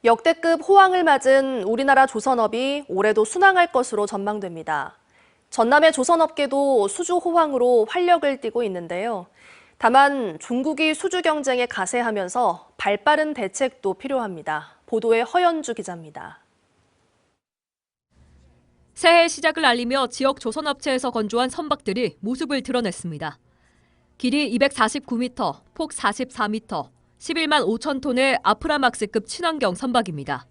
역대급 호황을 맞은 우리나라 조선업이 올해도 순항할 것으로 전망됩니다. 전남의 조선업계도 수주 호황으로 활력을 띠고 있는데요. 다만 중국이 수주 경쟁에 가세하면서 발빠른 대책도 필요합니다. 보도에 허연주 기자입니다. 새해 시작을 알리며 지역 조선업체에서 건조한 선박들이 모습을 드러냈습니다. 길이 249m, 폭 44m, 11만 5천 톤의 아프라막스급 친환경 선박입니다.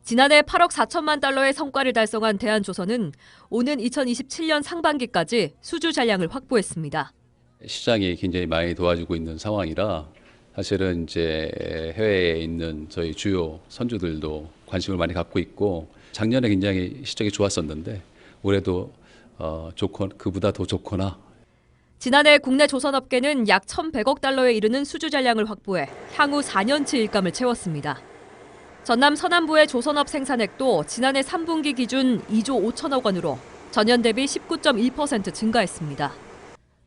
지난해 8억 4천만 달러의 성과를 달성한 대한조선은 오는 2027년 상반기까지 수주 잔량을 확보했습니다. 시장이 굉장히 많이 도와주고 있는 상황이라 사실은 이제 해외에 있는 저희 주요 선주들도 관심을 많이 갖고 있고 작년에 굉장히 실적이 좋았었는데 올해도 그보다 더 좋거나. 지난해 국내 조선업계는 약 1,100억 달러에 이르는 수주 잔량을 확보해 향후 4년치 일감을 채웠습니다. 전남 서남부의 조선업 생산액도 지난해 3분기 기준 2조 5천억 원으로 전년 대비 19.1% 증가했습니다.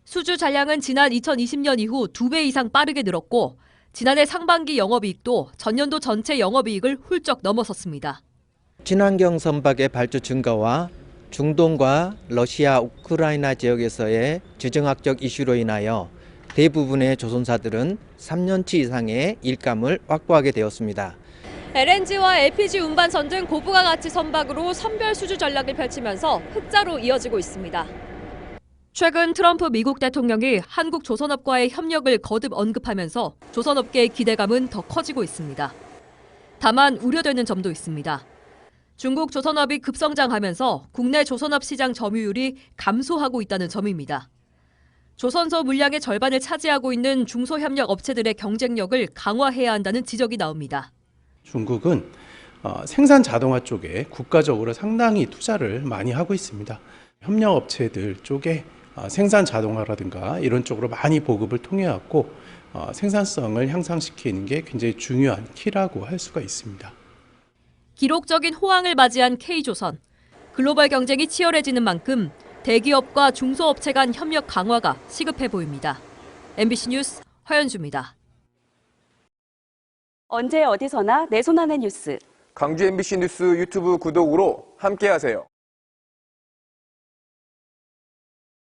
수주 잔량은 지난 2020년 이후 2배 이상 빠르게 늘었고 지난해 상반기 영업이익도 전년도 전체 영업이익을 훌쩍 넘어섰습니다. 친환경 선박의 발주 증가와 중동과 러시아, 우크라이나 지역에서의 지정학적 이슈로 인하여 대부분의 조선사들은 3년치 이상의 일감을 확보하게 되었습니다. LNG와 LPG 운반선 등 고부가 가치 선박으로 선별 수주 전략을 펼치면서 흑자로 이어지고 있습니다. 최근 트럼프 미국 대통령이 한국 조선업과의 협력을 거듭 언급하면서 조선업계의 기대감은 더 커지고 있습니다. 다만 우려되는 점도 있습니다. 중국 조선업이 급성장하면서 국내 조선업 시장 점유율이 감소하고 있다는 점입니다. 조선소 물량의 절반을 차지하고 있는 중소협력 업체들의 경쟁력을 강화해야 한다는 지적이 나옵니다. 중국은 생산 자동화 쪽에 국가적으로 상당히 투자를 많이 하고 있습니다. 협력업체들 쪽에 생산 자동화라든가 이런 쪽으로 많이 보급을 통해 갖고 생산성을 향상시키는 게 굉장히 중요한 키라고 할 수가 있습니다. 기록적인 호황을 맞이한 K조선. 글로벌 경쟁이 치열해지는 만큼 대기업과 중소업체 간 협력 강화가 시급해 보입니다. MBC 뉴스 허연주입니다. 언제 어디서나 내 손 안의 뉴스. 광주 MBC 뉴스 유튜브 구독으로 함께하세요.